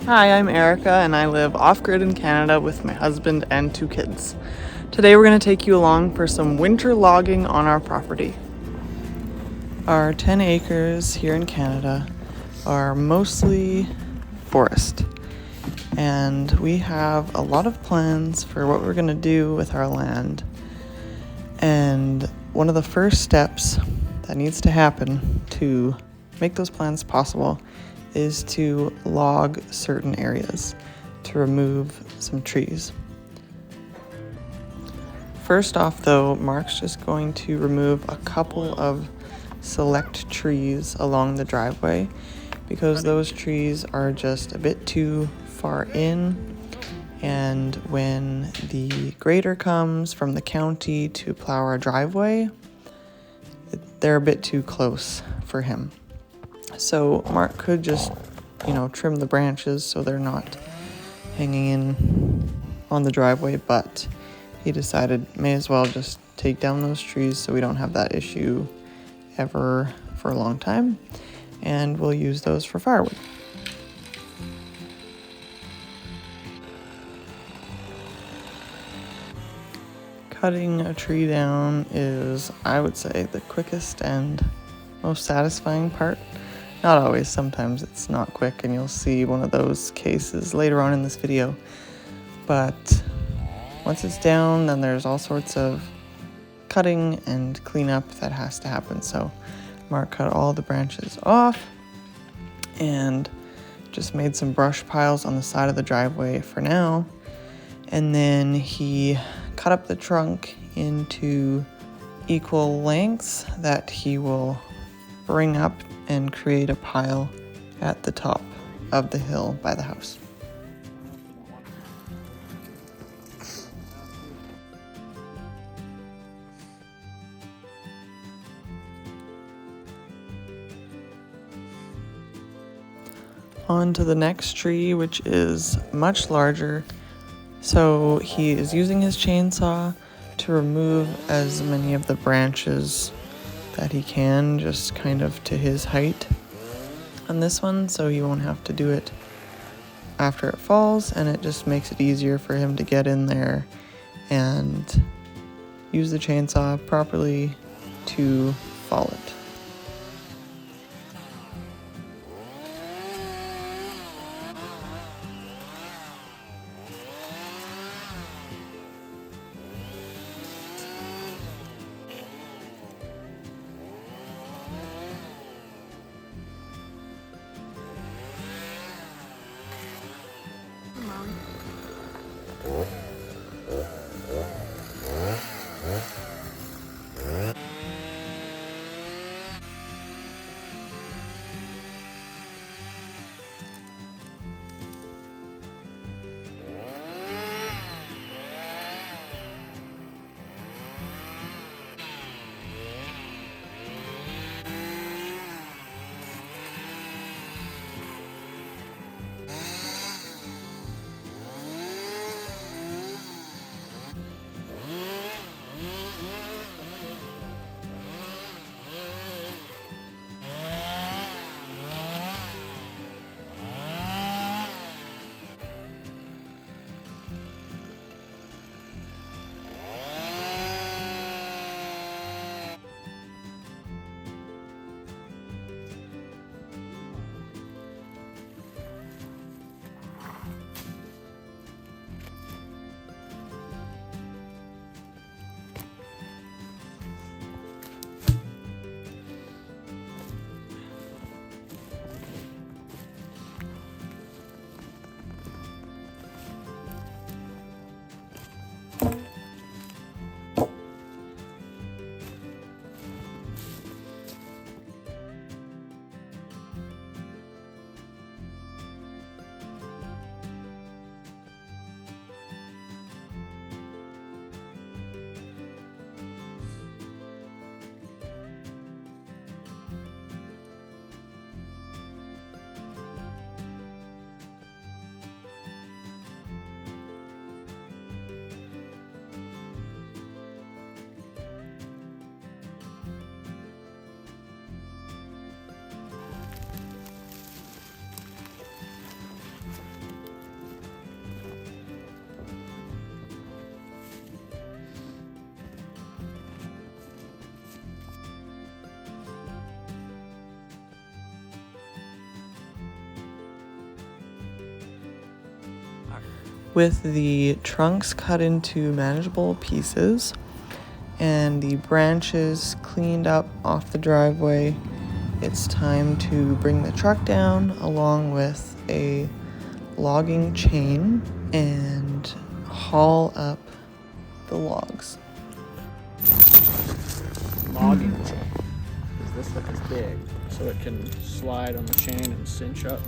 Hi, I'm Erica and I live off-grid in Canada with my husband and 2 kids. Today we're going to take you along for some winter logging on our property. Our 10 acres here in Canada are mostly forest, and we have a lot of plans for what we're going to do with our land. And one of the first steps that needs to happen to make those plans possible is to log certain areas to remove some trees. First off though, Mark's just going to remove a couple of select trees along the driveway because those trees are just a bit too far in, and when the grader comes from the county to plow our driveway, they're a bit too close for him. So Mark could just, trim the branches so they're not hanging in on the driveway, but he decided may as well just take down those trees so we don't have that issue ever for a long time, and we'll use those for firewood. Cutting a tree down is, I would say, the quickest and most satisfying part. Not always, sometimes it's not quick, and you'll see one of those cases later on in this video. But once it's down, then there's all sorts of cutting and cleanup that has to happen. So Mark cut all the branches off and just made some brush piles on the side of the driveway for now. And then he cut up the trunk into equal lengths that he will bring up and create a pile at the top of the hill by the house. On to the next tree, which is much larger. So he is using his chainsaw to remove as many of the branches that he can, just kind of to his height on this one, so he won't have to do it after it falls, and it just makes it easier for him to get in there and use the chainsaw properly to fall it. With the trunks cut into manageable pieces and the branches cleaned up off the driveway, it's time to bring the truck down along with a logging chain and haul up the logs. Logging chain. This stuff is big, so it can slide on the chain and cinch up.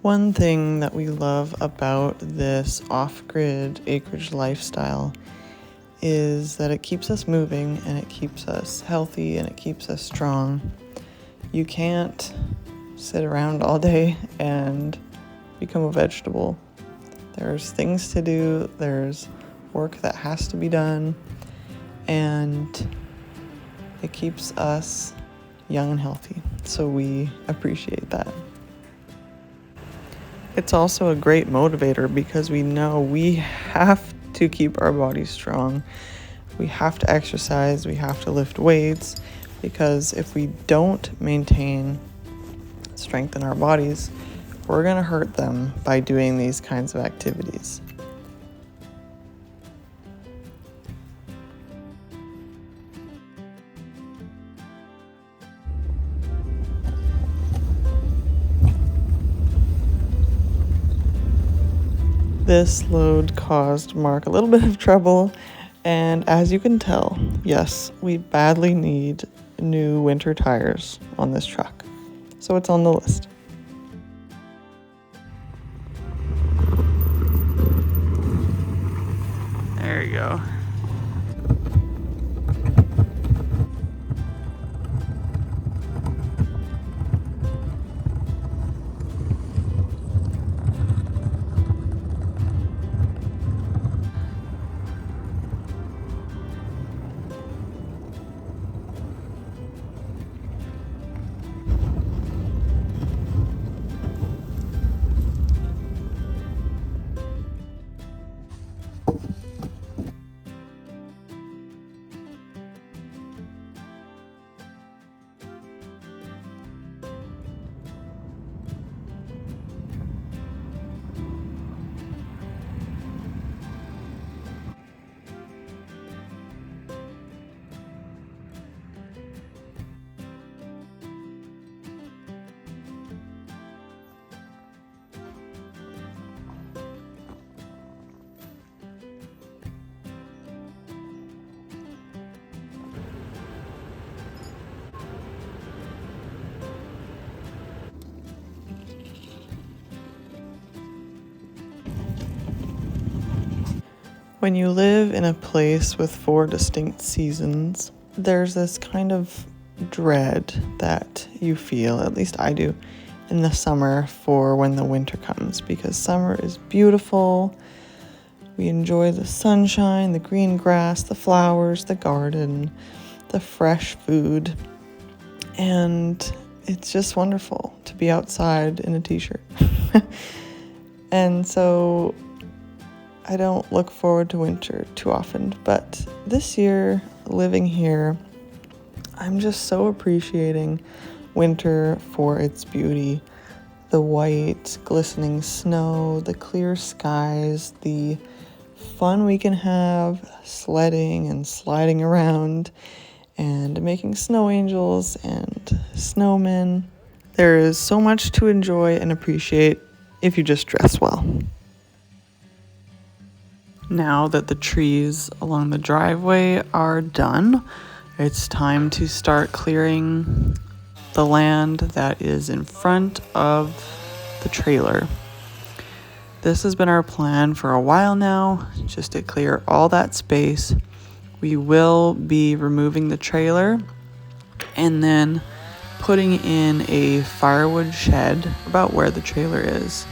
One thing that we love about this off-grid acreage lifestyle is that it keeps us moving and it keeps us healthy and it keeps us strong. You can't sit around all day and become a vegetable. There's things to do, there's work that has to be done, and it keeps us young and healthy. So we appreciate that. It's also a great motivator because we know we have to keep our bodies strong. We have to exercise, we have to lift weights, because if we don't maintain strength in our bodies, we're going to hurt them by doing these kinds of activities. This load caused Mark a little bit of trouble, and as you can tell, yes, we badly need new winter tires on this truck. So it's on the list. There you go. When you live in a place with 4 distinct seasons, there's this kind of dread that you feel, at least I do, in the summer for when the winter comes, because summer is beautiful. We enjoy the sunshine, the green grass, the flowers, the garden, the fresh food, and it's just wonderful to be outside in a t-shirt. And so I don't look forward to winter too often, but this year, living here, I'm just so appreciating winter for its beauty. The white, glistening snow, the clear skies, the fun we can have sledding and sliding around, and making snow angels and snowmen. There is so much to enjoy and appreciate if you just dress well. Now that the trees along the driveway are done, it's time to start clearing the land that is in front of the trailer. This has been our plan for a while now, just to clear all that space. We will be removing the trailer and then putting in a firewood shed about where the trailer is.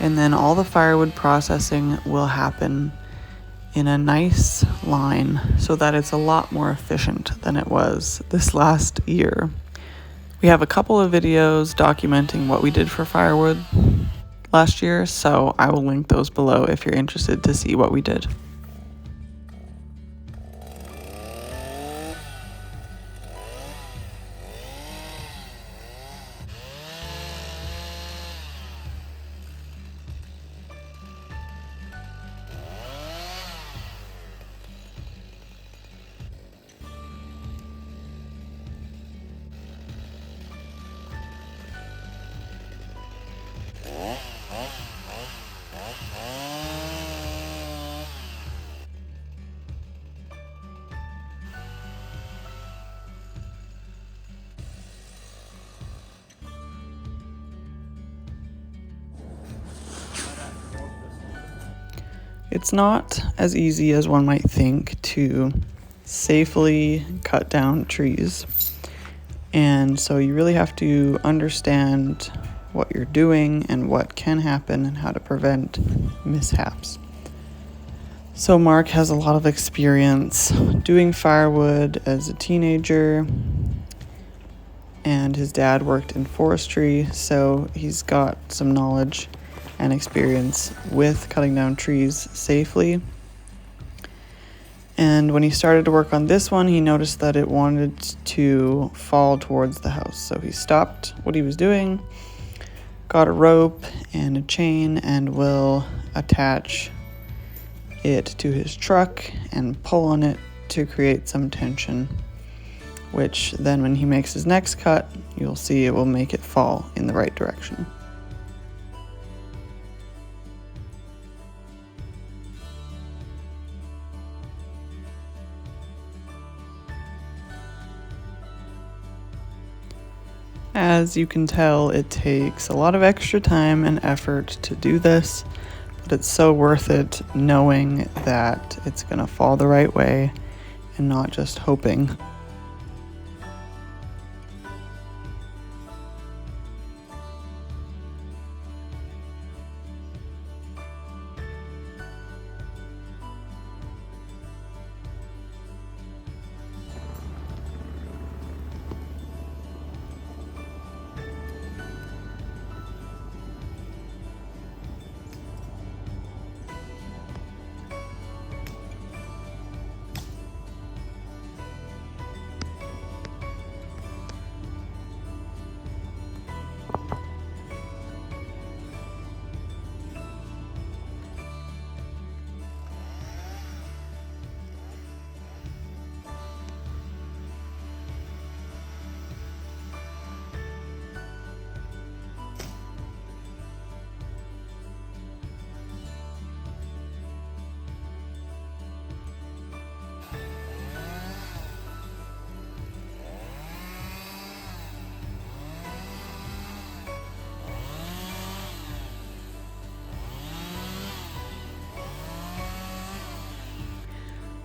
And then all the firewood processing will happen in a nice line so that it's a lot more efficient than it was this last year. We have a couple of videos documenting what we did for firewood last year, so I will link those below if you're interested to see what we did. It's not as easy as one might think to safely cut down trees. And so you really have to understand what you're doing and what can happen and how to prevent mishaps. So Mark has a lot of experience doing firewood as a teenager, and his dad worked in forestry, so he's got some knowledge and experience with cutting down trees safely. And when he started to work on this one, he noticed that it wanted to fall towards the house. So he stopped what he was doing, got a rope and a chain, and will attach it to his truck and pull on it to create some tension, which then when he makes his next cut, you'll see it will make it fall in the right direction. As you can tell, it takes a lot of extra time and effort to do this, but it's so worth it knowing that it's going to fall the right way and not just hoping.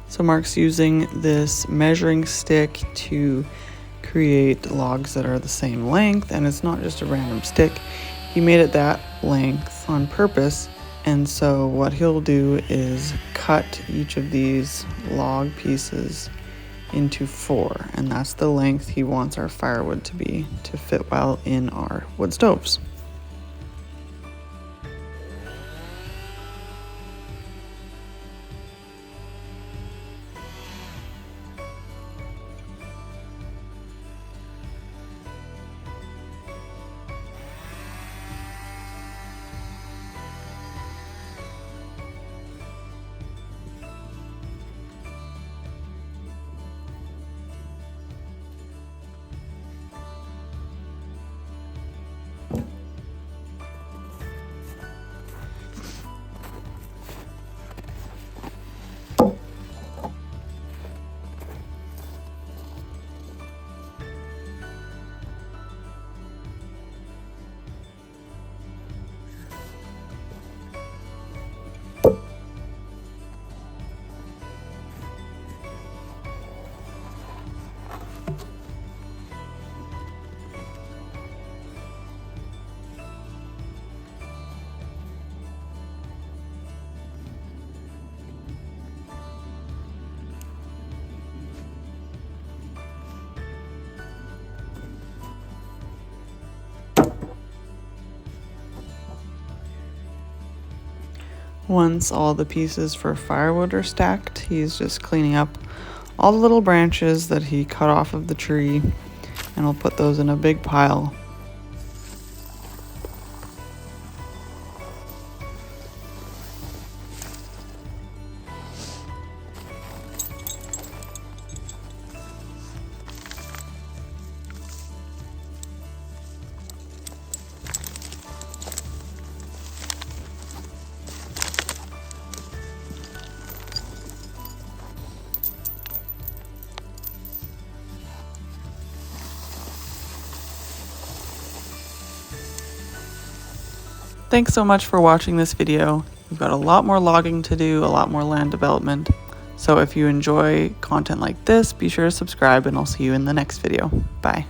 So Mark's using this measuring stick to create logs that are the same length, and it's not just a random stick. He made it that length on purpose, and so what he'll do is cut each of these log pieces into 4, and that's the length he wants our firewood to be to fit well in our wood stoves. Once all the pieces for firewood are stacked, he's just cleaning up all the little branches that he cut off of the tree, and we'll put those in a big pile. Thanks so much for watching this video. We've got a lot more logging to do, a lot more land development. So if you enjoy content like this, be sure to subscribe and I'll see you in the next video. Bye.